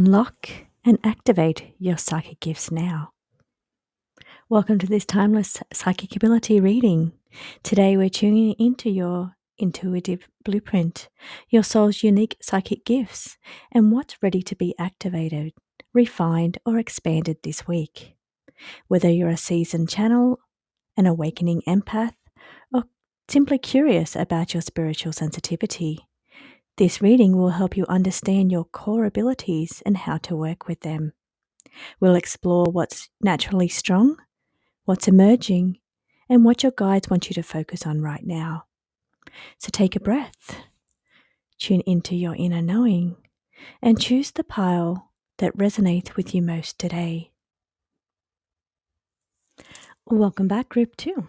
Unlock and activate your psychic gifts now. Welcome to this timeless psychic ability reading. Today we're tuning into your intuitive blueprint, your soul's unique psychic gifts, and what's ready to be activated, refined, or expanded this week. Whether you're a seasoned channel, an awakening empath, or simply curious about your spiritual sensitivity, this reading will help you understand your core abilities and how to work with them. We'll explore what's naturally strong, what's emerging, and what your guides want you to focus on right now. So take a breath, tune into your inner knowing, and choose the pile that resonates with you most today. Welcome back, Group 2.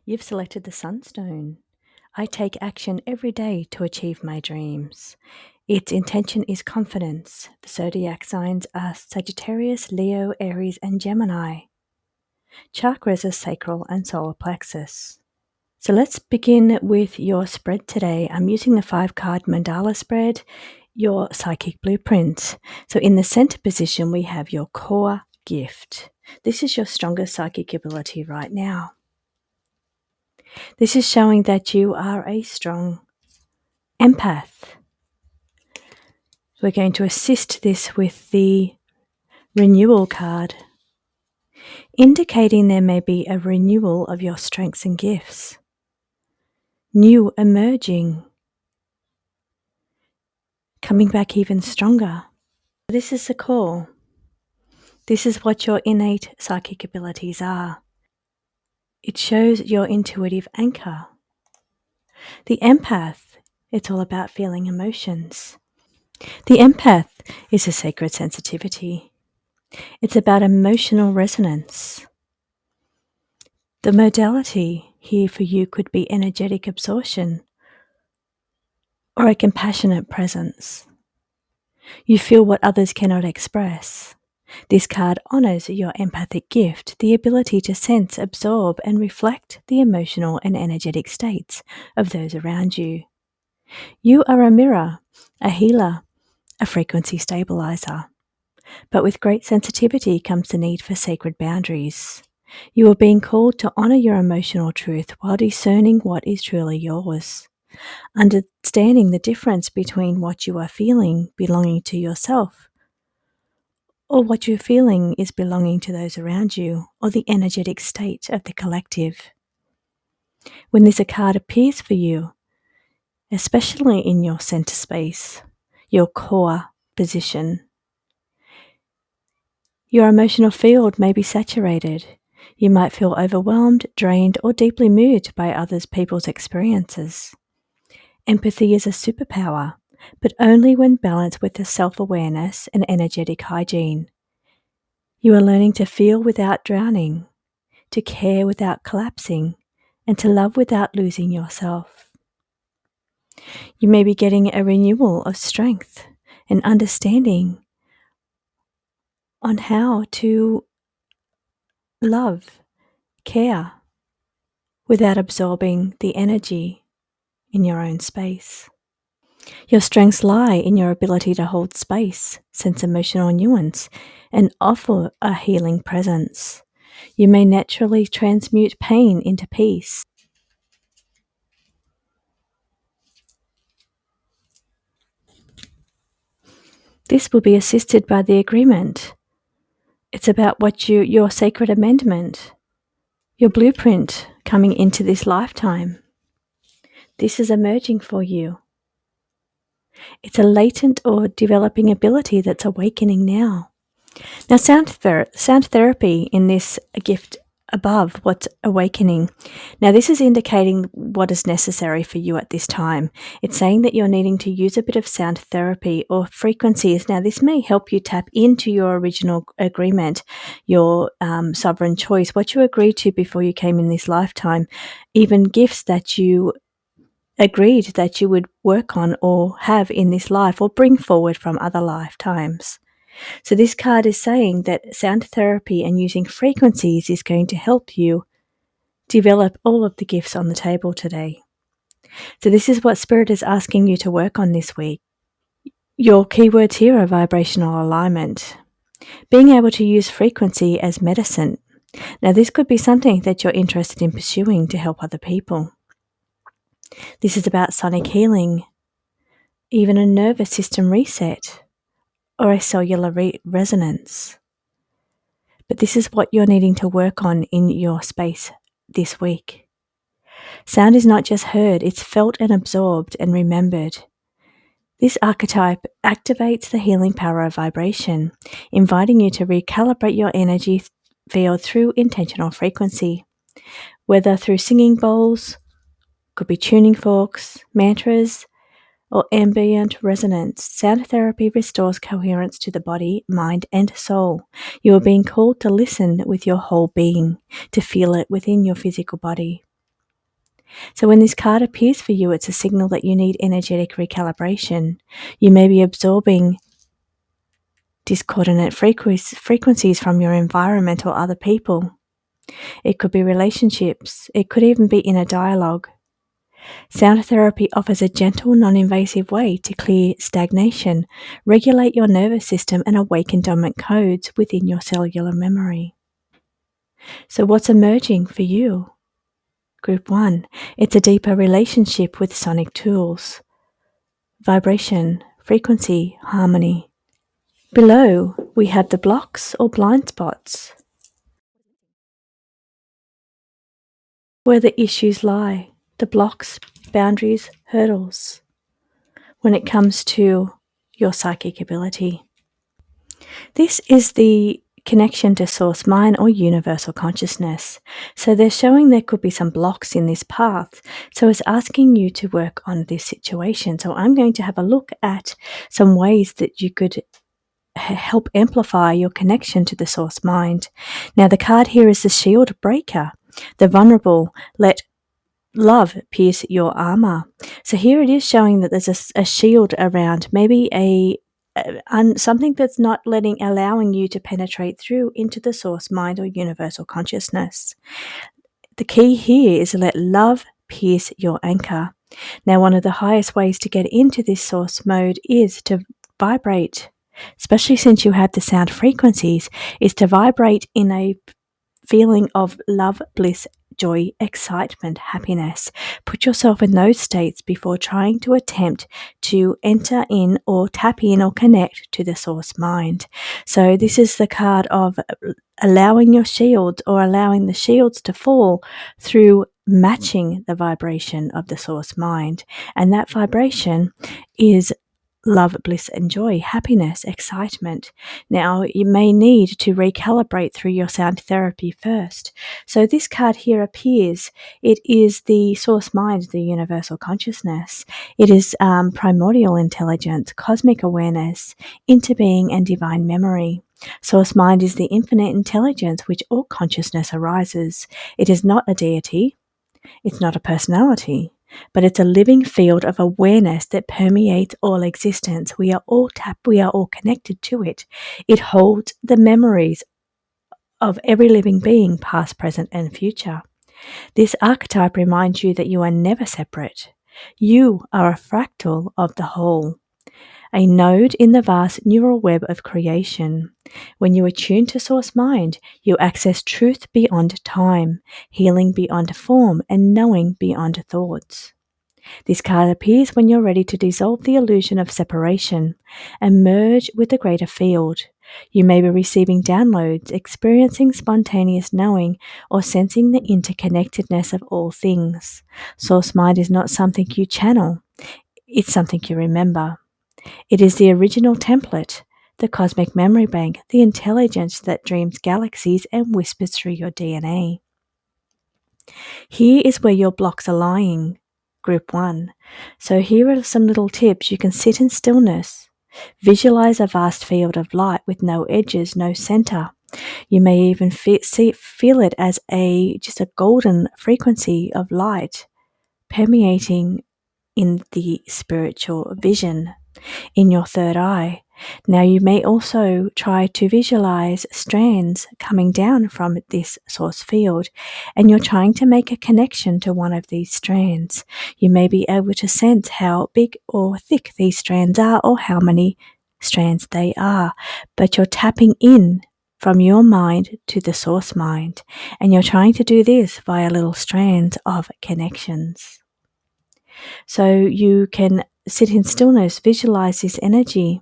You've selected the Sunstone. I take action every day to achieve my dreams. Its intention is confidence. The zodiac signs are Sagittarius, Leo, Aries, and Gemini. Chakras are sacral and solar plexus. So let's begin with your spread today. I'm using the 5-card mandala spread, your psychic blueprint. So in the center position, we have your core gift. This is your strongest psychic ability right now. This is showing that you are a strong empath. We're going to assist this with the renewal card, indicating there may be a renewal of your strengths and gifts. New emerging, coming back even stronger. This is the call. This is what your innate psychic abilities are. It shows your intuitive anchor. The empath, it's all about feeling emotions. The empath is a sacred sensitivity. It's about emotional resonance. The modality here for you could be energetic absorption or a compassionate presence. You feel what others cannot express. This card honors your empathic gift, the ability to sense, absorb, and reflect the emotional and energetic states of those around you. You are a mirror, a healer, a frequency stabilizer. But with great sensitivity comes the need for sacred boundaries. You are being called to honor your emotional truth while discerning what is truly yours. Understanding the difference between what you are feeling belonging to yourself or what you're feeling is belonging to those around you or the energetic state of the collective. When this card appears for you, especially in your center space, your core position, your emotional field may be saturated. You might feel overwhelmed, drained, or deeply moved by others people's experiences. Empathy is a superpower, but only when balanced with the self-awareness and energetic hygiene. You are learning to feel without drowning, to care without collapsing, and to love without losing yourself. You may be getting a renewal of strength and understanding on how to love, care, without absorbing the energy in your own space. Your strengths lie in your ability to hold space, sense emotional nuance, and offer a healing presence. You may naturally transmute pain into peace. This will be assisted by the agreement. It's about what your sacred amendment, your blueprint coming into this lifetime. This is emerging for you. It's a latent or developing ability that's awakening now. Now, sound therapy in this gift above, what's awakening. Now, this is indicating what is necessary for you at this time. It's saying that you're needing to use a bit of sound therapy or frequencies. Now, this may help you tap into your original agreement, your sovereign choice, what you agreed to before you came in this lifetime, even gifts that you agreed that you would work on or have in this life or bring forward from other lifetimes. So this card is saying that sound therapy and using frequencies is going to help you develop all of the gifts on the table today. So this is what Spirit is asking you to work on this week. Your keywords here are vibrational alignment. Being able to use frequency as medicine. Now, this could be something that you're interested in pursuing to help other people. This is about sonic healing, even a nervous system reset, or a cellular resonance. But this is what you're needing to work on in your space this week. Sound is not just heard, it's felt and absorbed and remembered. This archetype activates the healing power of vibration, inviting you to recalibrate your energy field through intentional frequency, whether through singing bowls, could be tuning forks, mantras, or ambient resonance. Sound therapy restores coherence to the body, mind, and soul. You are being called to listen with your whole being, to feel it within your physical body. So when this card appears for you, it's a signal that you need energetic recalibration. You may be absorbing discordant frequencies from your environment or other people. It could be relationships. It could even be inner dialogue. Sound therapy offers a gentle, non-invasive way to clear stagnation, regulate your nervous system, and awaken dormant codes within your cellular memory. So what's emerging for you? Group 1, it's a deeper relationship with sonic tools. Vibration, frequency, harmony. Below, we have the blocks or blind spots, where the issues lie, the blocks, boundaries, hurdles, when it comes to your psychic ability. This is the connection to source mind or universal consciousness. So they're showing there could be some blocks in this path. So it's asking you to work on this situation. So I'm going to have a look at some ways that you could help amplify your connection to the source mind. Now the card here is the shield breaker, the vulnerable. Let love pierce your armor. So here it is showing that there's a shield around, maybe something that's not allowing you to penetrate through into the source mind or universal consciousness. The key here is let love pierce your anchor. Now, one of the highest ways to get into this source mode is to vibrate, especially since you have the sound frequencies, is to vibrate in a feeling of love, bliss, joy, excitement, happiness. Put yourself in those states before trying to attempt to enter in or tap in or connect to the source mind. So this is the card of allowing your shield or allowing the shields to fall through matching the vibration of the source mind. And that vibration is love, bliss, and joy, happiness, excitement. Now, you may need to recalibrate through your sound therapy first. So this card here appears. It is the source mind, the universal consciousness. It is primordial intelligence, cosmic awareness, interbeing, and divine memory. Source mind is the infinite intelligence which all consciousness arises. It is not a deity. It's not a personality, but it's a living field of awareness that permeates all existence. We are all connected to it. It holds the memories of every living being, past, present, and future. This archetype reminds you that you are never separate. You are a fractal of the whole, a node in the vast neural web of creation. When you attune to source mind, you access truth beyond time, healing beyond form, and knowing beyond thoughts. This card appears when you're ready to dissolve the illusion of separation and merge with the greater field. You may be receiving downloads, experiencing spontaneous knowing, or sensing the interconnectedness of all things. Source mind is not something you channel, it's something you remember. It is the original template, the cosmic memory bank, the intelligence that dreams galaxies and whispers through your DNA. Here is where your blocks are lying, Group 1. So here are some little tips. You can sit in stillness. Visualize a vast field of light with no edges, no center. You may even feel it as just a golden frequency of light permeating in the spiritual vision. In your third eye, Now you may also try to visualize strands coming down from this source field, and you're trying to make a connection to one of these strands. You may be able to sense how big or thick these strands are, or how many strands they are, but you're tapping in from your mind to the source mind, and you're trying to do this via little strands of connections. So you can sit in stillness, visualize this energy,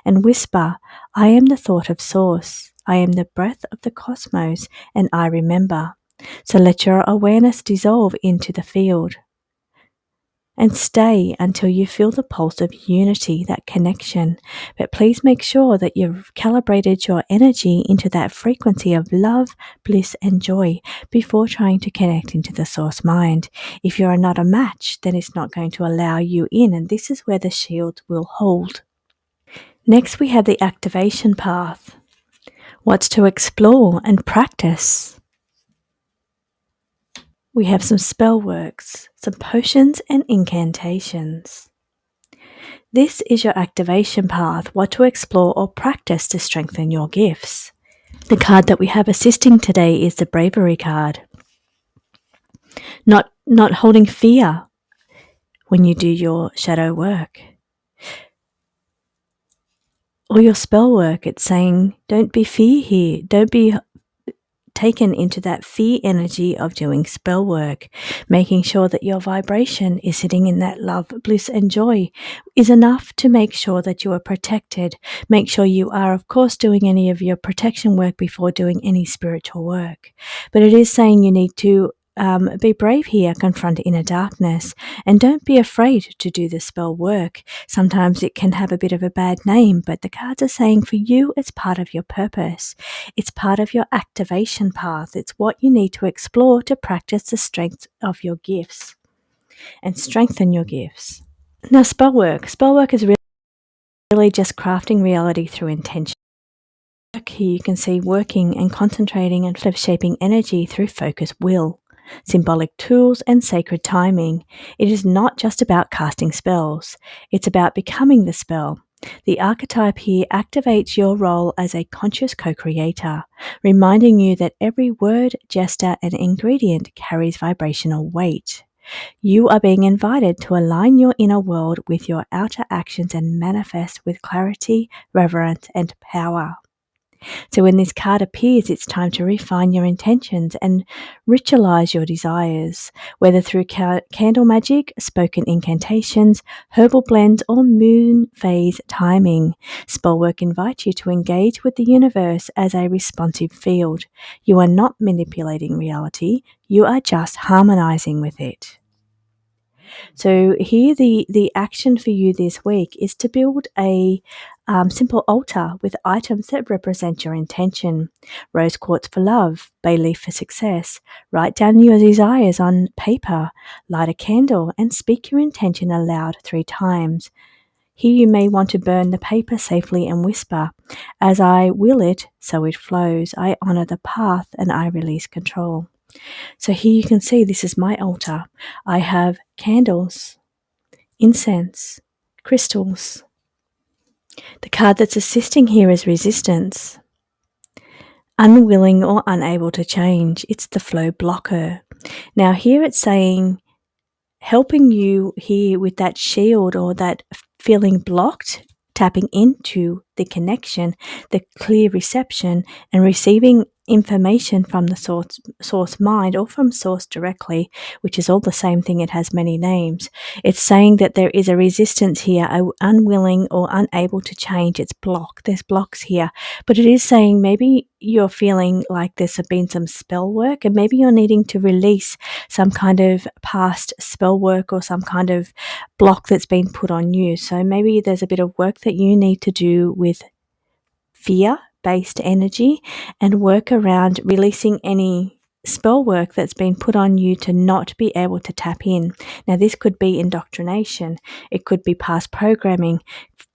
and whisper, I am the thought of source. I am the breath of the cosmos, and I remember. So let your awareness dissolve into the field and stay until you feel the pulse of unity, that connection. But please make sure that you've calibrated your energy into that frequency of love, bliss, and joy before trying to connect into the source mind. If you are not a match, then it's not going to allow you in, and this is where the shield will hold. Next, we have the activation path. What's to explore and practice? We have some spell works, some potions and incantations. This is your activation path, what to explore or practice to strengthen your gifts. The card that we have assisting today is the Bravery card. Not holding fear when you do your shadow work. Or your spell work, it's saying, don't be fear here. Don't be taken into that fear energy of doing spell work. Making sure that your vibration is sitting in that love, bliss, and joy is enough to make sure that you are protected. Make sure you are, of course, doing any of your protection work before doing any spiritual work. But it is saying you need to be brave here, confront inner darkness, and don't be afraid to do the spell work. Sometimes it can have a bit of a bad name, but the cards are saying for you, it's part of your purpose. It's part of your activation path. It's what you need to explore to practice the strength of your gifts and strengthen your gifts. Now, spell work. Spell work is really just crafting reality through intention. Here you can see working and concentrating and shaping energy through focused will, symbolic tools, and sacred timing. It is not just about casting spells. It's about becoming the spell. The archetype here activates your role as a conscious co-creator, reminding you that every word, gesture, and ingredient carries vibrational weight. You are being invited to align your inner world with your outer actions and manifest with clarity, reverence, and power. So when this card appears, it's time to refine your intentions and ritualize your desires, whether through candle magic, spoken incantations, herbal blends, or moon phase timing. Spellwork invites you to engage with the universe as a responsive field. You are not manipulating reality, you are just harmonizing with it. So here the action for you this week is to build a simple altar with items that represent your intention. Rose quartz for love, bay leaf for success. Write down your desires on paper, light a candle, and speak your intention aloud 3 times. Here you may want to burn the paper safely and whisper, as I will it, so it flows. I honor the path and I release control. So here you can see this is my altar. I have candles, incense, crystals. The card that's assisting here is resistance. Unwilling or unable to change. It's the flow blocker. Now here it's saying, helping you here with that shield or that feeling blocked, tapping into the connection, the clear reception, and receiving information from the source mind or from source directly, which is all the same thing. It has many names. It's saying that there is a resistance here, unwilling or unable to change. It's block. There's blocks here, but it is saying maybe you're feeling like there's been some spell work, and maybe you're needing to release some kind of past spell work or some kind of block that's been put on you. So maybe there's a bit of work that you need to do with fear-based energy and work around releasing any spell work that's been put on you to not be able to tap in. Now, this could be indoctrination. It could be past programming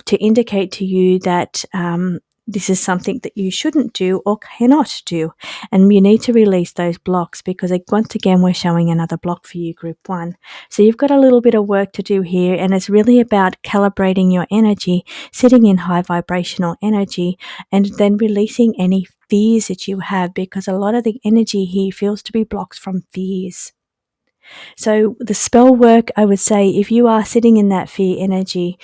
to indicate to you that this is something that you shouldn't do or cannot do. And you need to release those blocks, because once again, we're showing another block for you, group 1. So you've got a little bit of work to do here, and it's really about calibrating your energy, sitting in high vibrational energy, and then releasing any fears that you have, because a lot of the energy here feels to be blocks from fears. So the spell work, I would say, if you are sitting in that fear energy,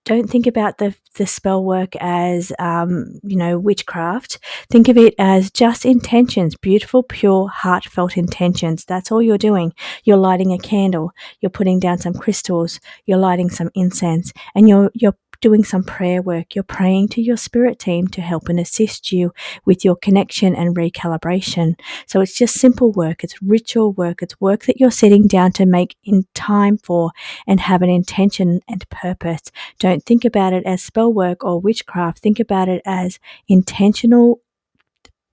don't think about the spell work as, witchcraft. Think of it as just intentions, beautiful, pure, heartfelt intentions. That's all you're doing. You're lighting a candle. You're putting down some crystals. You're lighting some incense, and you're doing some prayer work. You're praying to your spirit team to help and assist you with your connection and recalibration. So it's just simple work. It's ritual work. It's work that you're sitting down to make in time for and have an intention and purpose. Don't think about it as spell work or witchcraft. Think about it as intentional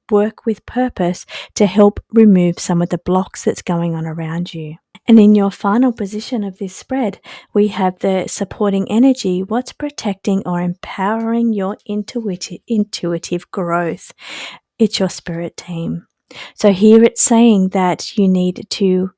work with purpose to help remove some of the blocks that's going on around you. And in your final position of this spread, we have the supporting energy. What's protecting or empowering your intuitive growth? It's your spirit team. So here it's saying that you need to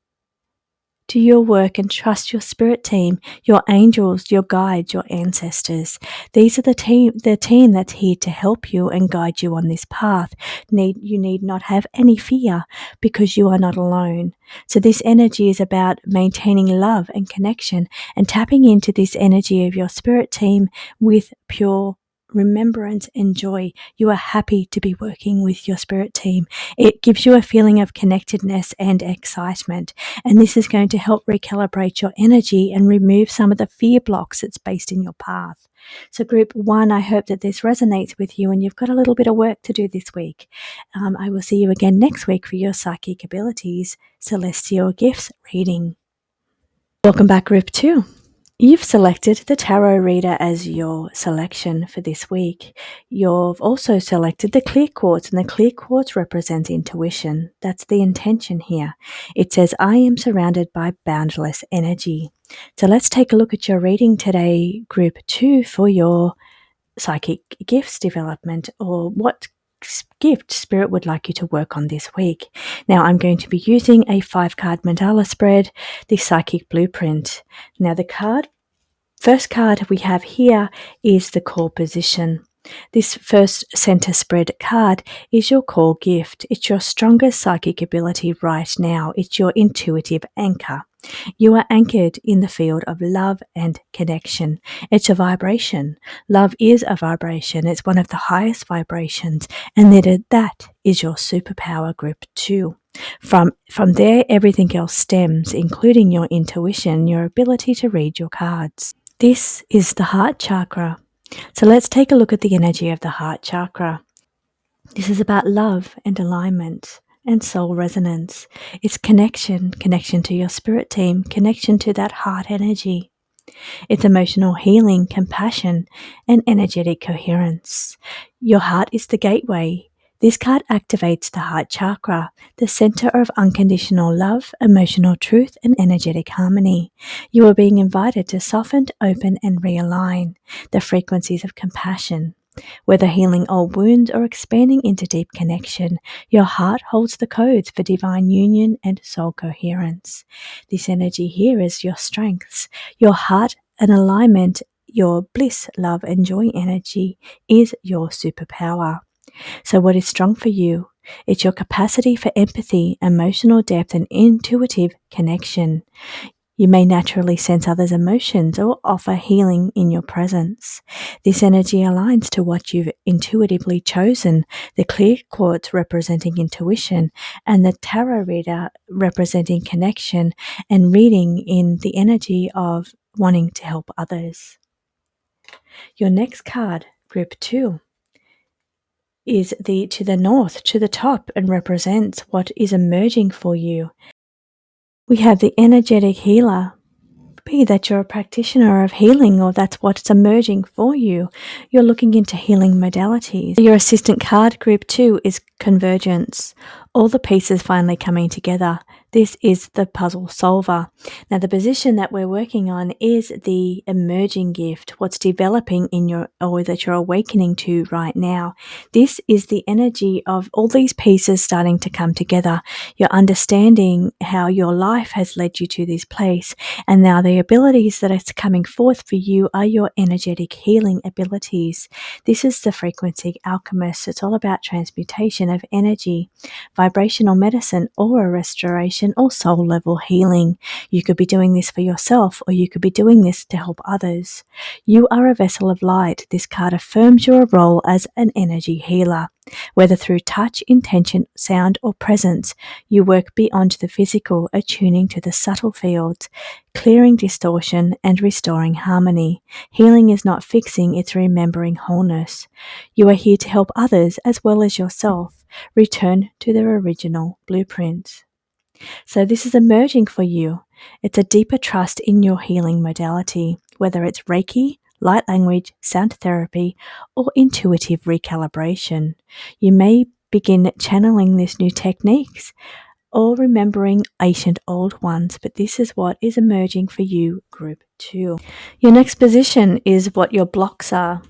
do your work and trust your spirit team, your angels, your guides, your ancestors. These are the team that's here to help you and guide you on this path. You need not have any fear, because you are not alone. So this energy is about maintaining love and connection and tapping into this energy of your spirit team with pure remembrance and joy. You are happy to be working with your spirit team. It gives you a feeling of connectedness and excitement, and this is going to help recalibrate your energy and remove some of the fear blocks that's based in your path. So group 1, I hope that this resonates with you, and you've got a little bit of work to do this week. I will see you again next week for your Psychic Abilities Celestial Gifts reading. Welcome back, group 2. You've selected the tarot reader as your selection for this week. You've also selected the clear quartz, and the clear quartz represents intuition. That's the intention here. It says, I am surrounded by boundless energy. So let's take a look at your reading today, group 2, for your psychic gifts development, or what gift Spirit would like you to work on this week. Now, I'm going to be using a 5-card mandala spread, the Psychic Blueprint. Now, the first card we have here is the Core Position. This first center spread card is your core gift. It's your strongest psychic ability right now. It's your intuitive anchor. You are anchored in the field of love and connection. It's a vibration. Love is a vibration. It's one of the highest vibrations, and that is your superpower, group 2. From there, everything else stems, including your intuition, your ability to read your cards. This is the heart chakra. So let's take a look at the energy of the heart chakra. This is about love and alignment and soul resonance. It's connection to your spirit team, connection to that heart energy. It's emotional healing, compassion, and energetic coherence. Your heart is the gateway. This card activates the heart chakra, the center of unconditional love, emotional truth, and energetic harmony. You are being invited to soften, open, and realign the frequencies of compassion. Whether healing old wounds or expanding into deep connection, your heart holds the codes for divine union and soul coherence. This energy here is your strengths. Your heart and alignment, your bliss, love, and joy energy is your superpower. So what is strong for you? It's your capacity for empathy, emotional depth, and intuitive connection. You may naturally sense others' emotions or offer healing in your presence. This energy aligns to what you've intuitively chosen, the clear quartz representing intuition, and the tarot reader representing connection and reading in the energy of wanting to help others. Your next card, group 2, is to the north, to the top, and represents what is emerging for you. We have the energetic healer. Be that you're a practitioner of healing, or that's what's emerging for you. You're looking into healing modalities. Your assistant card, group 2, is convergence, All the pieces finally coming together. This is the puzzle solver. Now, the position that we're working on is the emerging gift, what's developing in your, or that you're awakening to right now. This is the energy of all these pieces starting to come together. You're understanding how your life has led you to this place. And now the abilities that are coming forth for you are your energetic healing abilities. This is the frequency alchemist. It's all about transmutation of energy, vibrational medicine, aura restoration, or soul level healing. You could be doing this for yourself, or you could be doing this to help others. You are a vessel of light. This card affirms your role as an energy healer. Whether through touch, intention, sound, or presence, you work beyond the physical, attuning to the subtle fields, clearing distortion and restoring harmony. Healing is not fixing, it's remembering wholeness. You are here to help others as well as yourself return to their original blueprints. So this is emerging for you. It's a deeper trust in your healing modality, whether it's Reiki, light language, sound therapy, or intuitive recalibration. You may begin channeling these new techniques or remembering ancient old ones, but this is what is emerging for you, Group 2. Your next position is what your blocks are.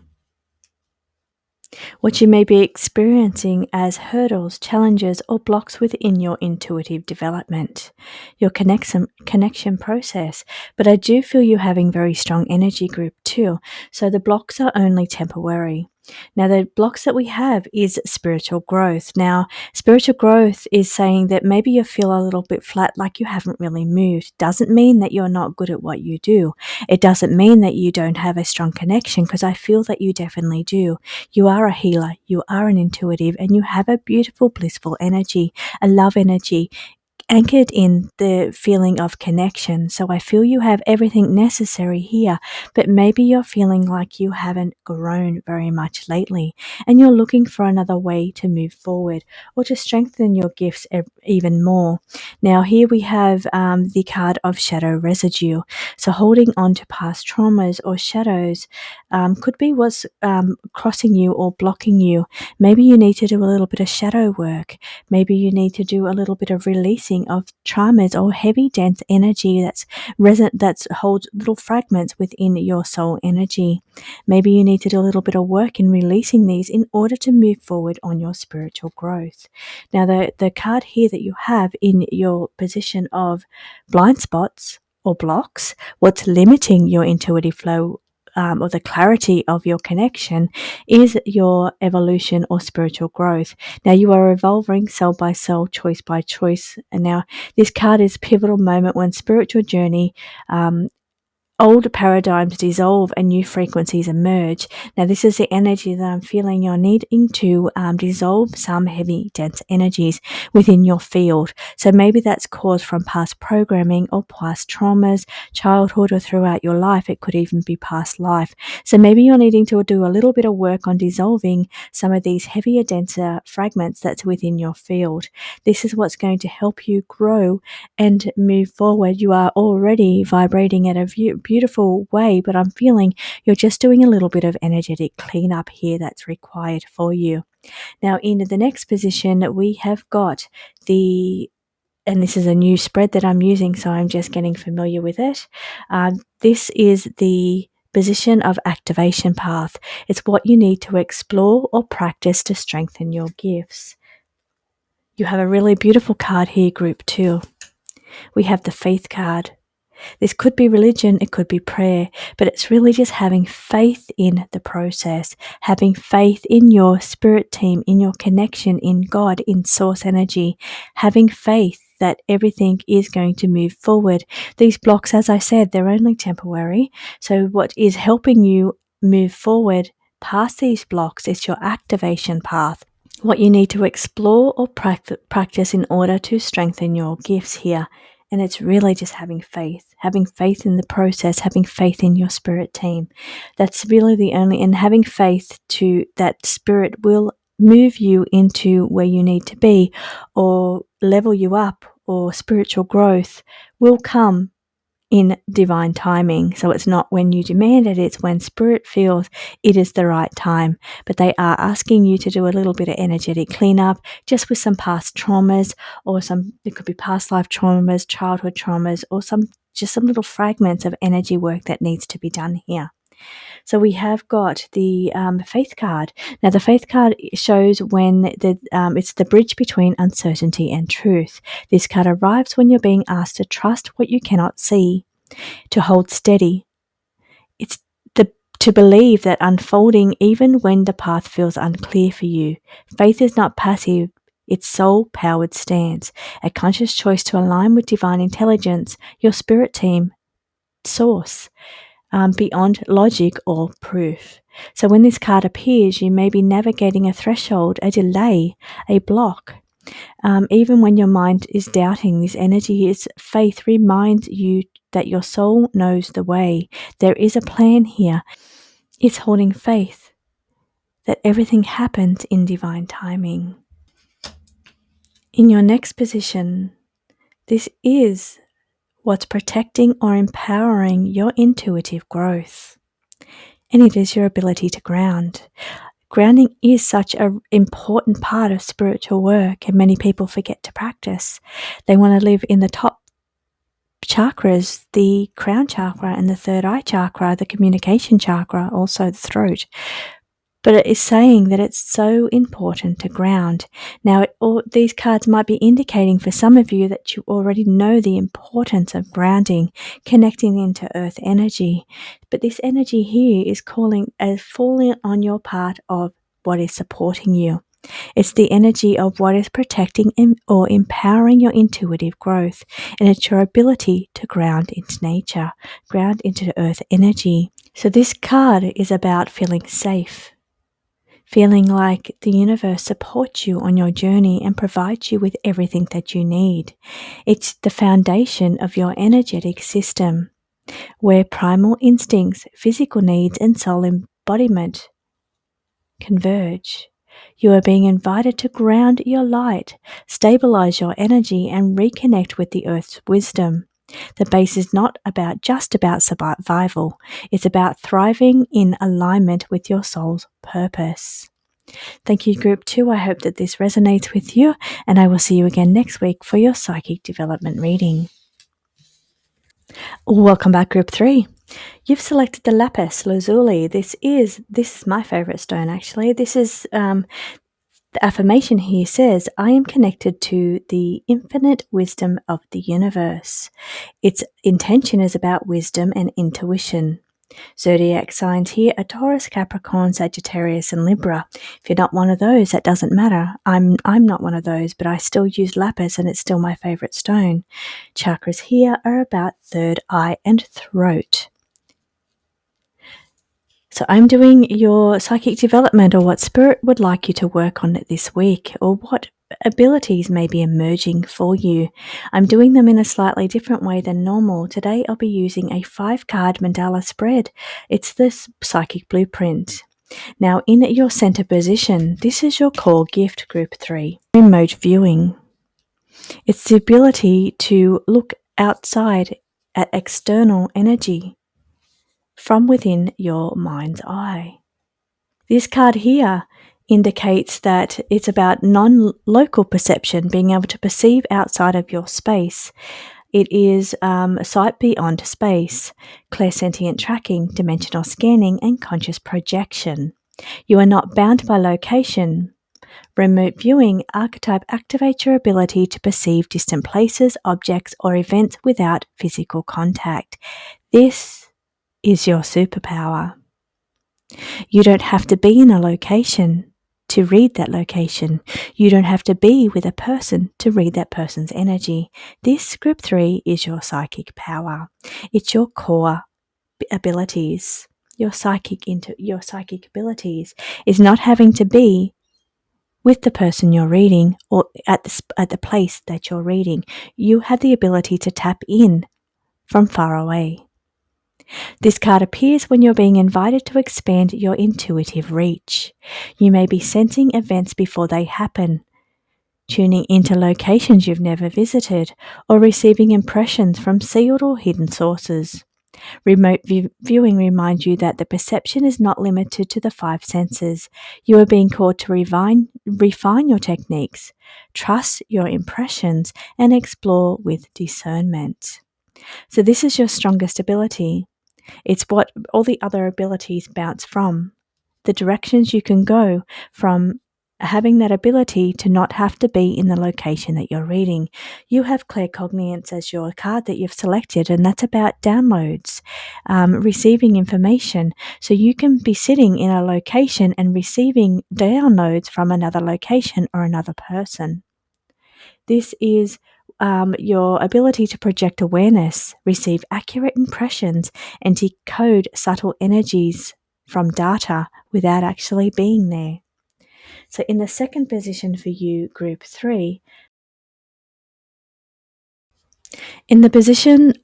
What you may be experiencing as hurdles, challenges, or blocks within your intuitive development, your connection process. But I do feel you having very strong energy, Group 2, so the blocks are only temporary. Now, the blocks that we have is spiritual growth. Now, spiritual growth is saying that maybe you feel a little bit flat, like you haven't really moved. Doesn't mean that you're not good at what you do. It doesn't mean that you don't have a strong connection, because I feel that you definitely do. You are a healer, you are an intuitive, and you have a beautiful, blissful energy, a love energy, anchored in the feeling of connection. So I feel you have everything necessary here, but maybe you're feeling like you haven't grown very much lately and you're looking for another way to move forward or to strengthen your gifts even more. Now, here we have the card of shadow residue. So holding on to past traumas or shadows could be what's crossing you or blocking you. Maybe you need to do a little bit of shadow work. Maybe you need to do a little bit of releasing of traumas or heavy, dense energy that holds little fragments within your soul energy. Maybe you need to do a little bit of work in releasing these in order to move forward on your spiritual growth. Now, the card here that you have in your position of blind spots or blocks, what's limiting your intuitive flow or the clarity of your connection, is your evolution or spiritual growth. Now, you are evolving cell by cell, choice by choice. And now this card is pivotal moment when spiritual journey, old paradigms dissolve and new frequencies emerge. Now, this is the energy that I'm feeling you're needing to dissolve some heavy, dense energies within your field. So maybe that's caused from past programming or past traumas, childhood, or throughout your life. It could even be past life. So maybe you're needing to do a little bit of work on dissolving some of these heavier, denser fragments that's within your field. This is what's going to help you grow and move forward. You are already vibrating at a beautiful way, but I'm feeling you're just doing a little bit of energetic cleanup here that's required for you. Now, in the next position, we have got and this is a new spread that I'm using, so I'm just getting familiar with it. This is the position of activation path. It's what you need to explore or practice to strengthen your gifts. You have a really beautiful card here, Group 2. We have the faith card. This could be religion, it could be prayer, but it's really just having faith in the process, having faith in your spirit team, in your connection, in God, in source energy, having faith that everything is going to move forward. These blocks, as I said, they're only temporary. So what is helping you move forward past these blocks is your activation path. What you need to explore or practice in order to strengthen your gifts here. And it's really just having faith in the process, having faith in your spirit team. That's really the only, and having faith to that spirit will move you into where you need to be or level you up, or spiritual growth will come in divine timing. So it's not when you demand it, it's when Spirit feels it is the right time. But they are asking you to do a little bit of energetic cleanup, just with some past traumas, or it could be past life traumas, childhood traumas, or just some little fragments of energy work that needs to be done here. So we have got the Faith card. Now, the Faith card shows when it's the bridge between uncertainty and truth. This card arrives when you're being asked to trust what you cannot see, to hold steady. It's to believe that unfolding even when the path feels unclear for you. Faith is not passive. It's soul-powered stance, a conscious choice to align with divine intelligence, your spirit team, source, beyond logic or proof. So when this card appears, you may be navigating a threshold, a delay, a block. Even when your mind is doubting, this energy is faith reminds you that your soul knows the way. There is a plan here. It's holding faith that everything happens in divine timing. In your next position, this is what's protecting or empowering your intuitive growth. And it is your ability to ground. Grounding is such an important part of spiritual work, and many people forget to practice. They want to live in the top chakras, the crown chakra and the third eye chakra, the communication chakra, also the throat. But it is saying that it's so important to ground. Now, these cards might be indicating for some of you that you already know the importance of grounding, connecting into earth energy. But this energy here is falling on your part of what is supporting you. It's the energy of what is protecting or empowering your intuitive growth. And it's your ability to ground into nature, ground into earth energy. So this card is about feeling safe, feeling like the universe supports you on your journey and provides you with everything that you need. It's the foundation of your energetic system, where primal instincts, physical needs, and soul embodiment converge. You are being invited to ground your light, stabilize your energy, and reconnect with the earth's wisdom. The base is not just about survival. It's about thriving in alignment with your soul's purpose. Thank you, Group 2. I hope that this resonates with you, and I will see you again next week for your psychic development reading. Welcome back, Group 3. You've selected the lapis lazuli. This is my favorite stone, actually. This is the affirmation here says, I am connected to the infinite wisdom of the universe. Its intention is about wisdom and intuition. Zodiac signs here are Taurus, Capricorn, Sagittarius, and Libra. If you're not one of those, that doesn't matter. I'm not one of those, but I still use lapis, and it's still my favorite stone. Chakras here are about third eye and throat. So I'm doing your psychic development, or what Spirit would like you to work on this week, or what abilities may be emerging for you. I'm doing them in a slightly different way than normal. Today I'll be using a 5-card mandala spread. It's this psychic blueprint. Now, in your center position, this is your core gift, Group 3, remote viewing. It's the ability to look outside at external energy from within your mind's eye. This card here indicates that it's about non-local perception, being able to perceive outside of your space. It is sight beyond space, clairsentient tracking, dimensional scanning, and conscious projection. You are not bound by location. Remote viewing archetype activates your ability to perceive distant places, objects, or events without physical contact. This is your superpower. You don't have to be in a location to read that location. You don't have to be with a person to read that person's energy. This Group 3 is your psychic power. It's your core abilities. Your psychic abilities is not having to be with the person you're reading or at the place that you're reading. You have the ability to tap in from far away. This card appears when you're being invited to expand your intuitive reach. You may be sensing events before they happen, tuning into locations you've never visited, or receiving impressions from sealed or hidden sources. Remote viewing reminds you that the perception is not limited to the five senses. You are being called to refine your techniques, trust your impressions, and explore with discernment. So, this is your strongest ability. It's what all the other abilities bounce from. The directions you can go from having that ability to not have to be in the location that you're reading. You have claircognizance as your card that you've selected, and that's about downloads, receiving information. So you can be sitting in a location and receiving downloads from another location or another person. This is your ability to project awareness, receive accurate impressions, and decode subtle energies from data without actually being there. So in the second position for you, group 3, in the position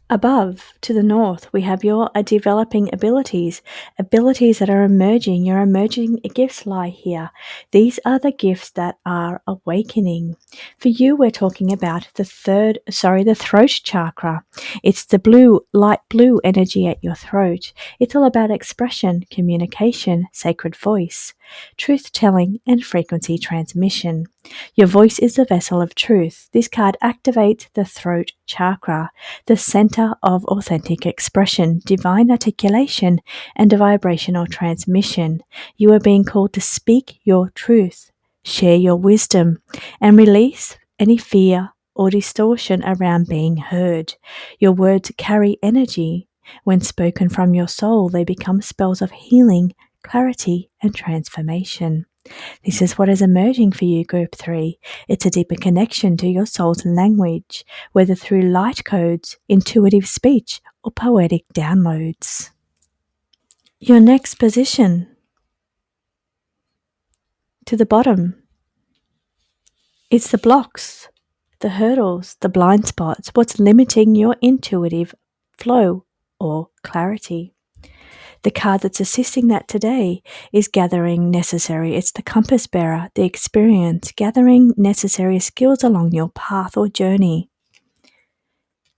above to the north, we have your developing abilities that are emerging. Your emerging gifts lie here. These are the gifts that are awakening. For you, we're talking about the throat chakra. It's the light blue energy at your throat. It's all about expression, communication, sacred voice, truth telling, and frequency transmission. Your voice is the vessel of truth. This card activates the throat chakra, the center of authentic expression, divine articulation, and vibrational transmission. You are being called to speak your truth, share your wisdom, and release any fear or distortion around being heard. Your words carry energy. When spoken from your soul, they become spells of healing, clarity, and transformation. This is what is emerging for you, Group 3. It's a deeper connection to your soul's language, whether through light codes, intuitive speech, or poetic downloads. Your next position, to the bottom, it's the blocks, the hurdles, the blind spots, what's limiting your intuitive flow or clarity. The card that's assisting that today is gathering necessary. It's the compass bearer, the experience, gathering necessary skills along your path or journey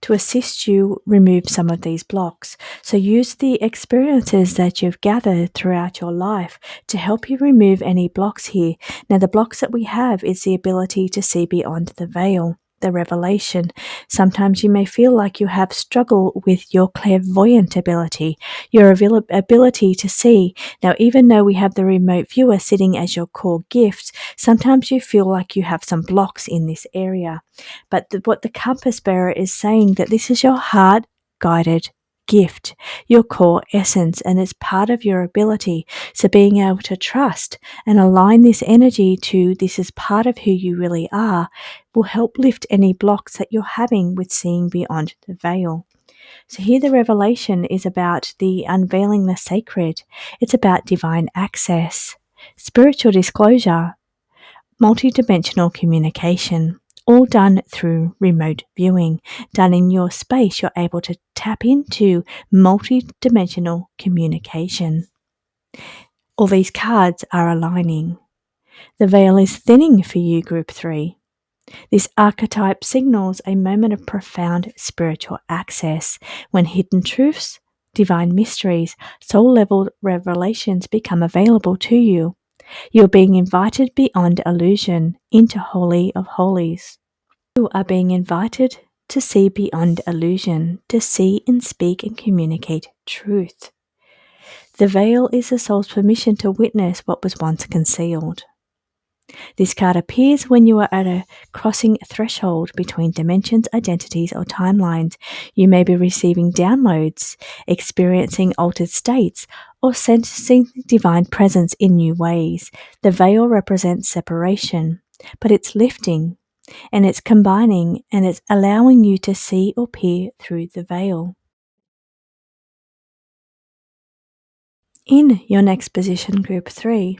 to assist you remove some of these blocks. So use the experiences that you've gathered throughout your life to help you remove any blocks here. Now, the blocks that we have is the ability to see beyond the veil, the revelation. Sometimes you may feel like you have struggle with your clairvoyant ability, your ability to see. Now, even though we have the remote viewer sitting as your core gift, sometimes you feel like you have some blocks in this area. But what the compass bearer is saying, that this is your heart guided gift, your core essence, and it's part of your ability. So being able to trust and align this energy to this is part of who you really are will help lift any blocks that you're having with seeing beyond the veil. So here the revelation is about the unveiling the sacred. It's about divine access, spiritual disclosure, multidimensional communication, all done through remote viewing. Done in your space, you're able to tap into multidimensional communication. All these cards are aligning. The veil is thinning for you, Group 3. This archetype signals a moment of profound spiritual access when hidden truths, divine mysteries, soul-level revelations become available to you. You're being invited beyond illusion into Holy of Holies. You are being invited to see beyond illusion, to see and speak and communicate truth. The veil is the soul's permission to witness what was once concealed. This card appears when you are at a crossing threshold between dimensions, identities, or timelines. You may be receiving downloads, experiencing altered states, or sensing divine presence in new ways. The veil represents separation, but it's lifting, and it's combining, and it's allowing you to see or peer through the veil. In your next position, Group 3,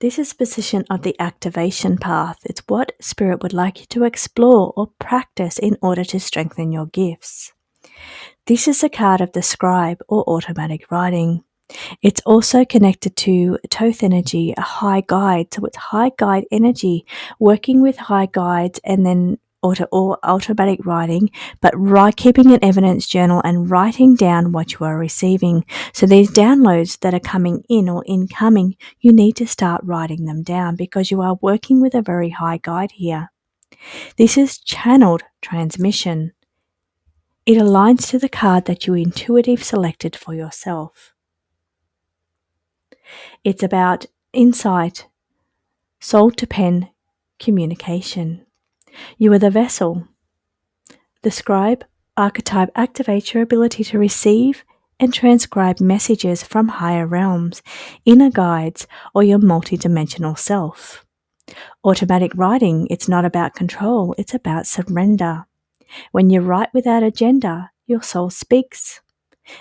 this is position of the activation path. It's what Spirit would like you to explore or practice in order to strengthen your gifts. This is a card of the scribe or automatic writing. It's also connected to Thoth energy, a high guide. So it's high guide energy, working with high guides and then automatic writing, but keeping an evidence journal and writing down what you are receiving. So these downloads that are coming in or incoming, you need to start writing them down because you are working with a very high guide here. This is channeled transmission. It aligns to the card that you intuitive selected for yourself. It's about insight, soul to pen communication. You are the vessel. The scribe archetype activates your ability to receive and transcribe messages from higher realms, inner guides, or your multidimensional self. Automatic writing, it's not about control, it's about surrender. When you write without agenda, your soul speaks,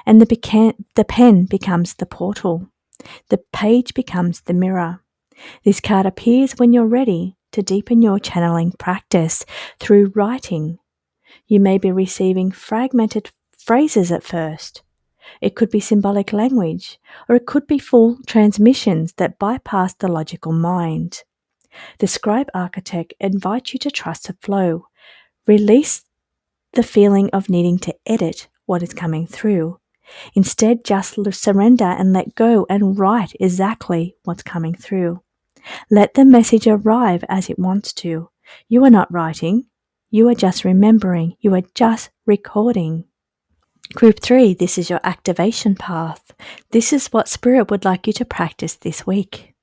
and the pen becomes the portal. The page becomes the mirror. This card appears when you're ready to deepen your channeling practice through writing. You may be receiving fragmented phrases at first. It could be symbolic language, or it could be full transmissions that bypass the logical mind. The scribe architect invites you to trust the flow. Release the feeling of needing to edit what is coming through. Instead, just surrender and let go and write exactly what's coming through. Let the message arrive as it wants to. You are not writing. You are just remembering. You are just recording. Group 3, this is your activation path. This is what Spirit would like you to practice this week.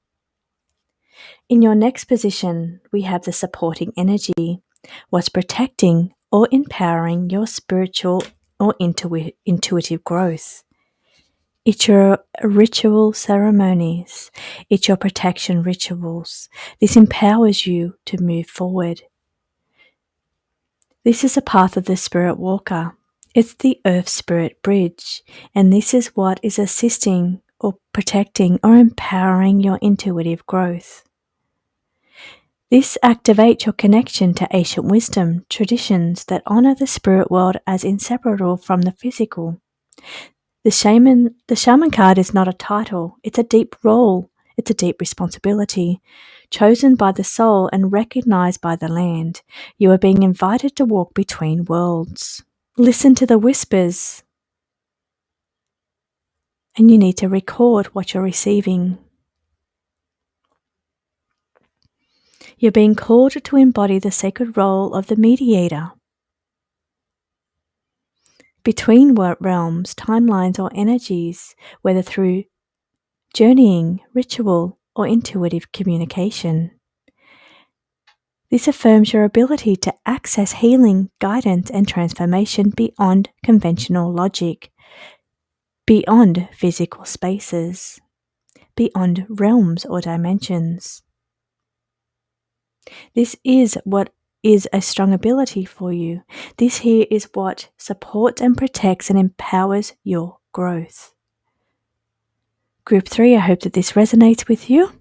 In your next position, we have the supporting energy. What's protecting or empowering your spiritual or intuitive growth. It's your ritual ceremonies. It's your protection rituals. This empowers you to move forward. This is a path of the Spirit Walker. It's the Earth Spirit Bridge, and this is what is assisting or protecting or empowering your intuitive growth. This activates your connection to ancient wisdom, traditions that honor the spirit world as inseparable from the physical. The shaman card is not a title, it's a deep role, it's a deep responsibility, chosen by the soul and recognized by the land. You are being invited to walk between worlds. Listen to the whispers, and you need to record what you're receiving. You're being called to embody the sacred role of the mediator between realms, timelines, or energies, whether through journeying, ritual, or intuitive communication. This affirms your ability to access healing, guidance, and transformation beyond conventional logic, beyond physical spaces, beyond realms or dimensions. This is what is a strong ability for you. This here is what supports and protects and empowers your growth. Group 3, I hope that this resonates with you.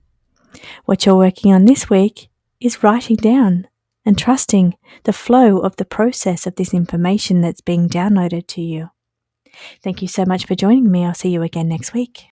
What you're working on this week is writing down and trusting the flow of the process of this information that's being downloaded to you. Thank you so much for joining me. I'll see you again next week.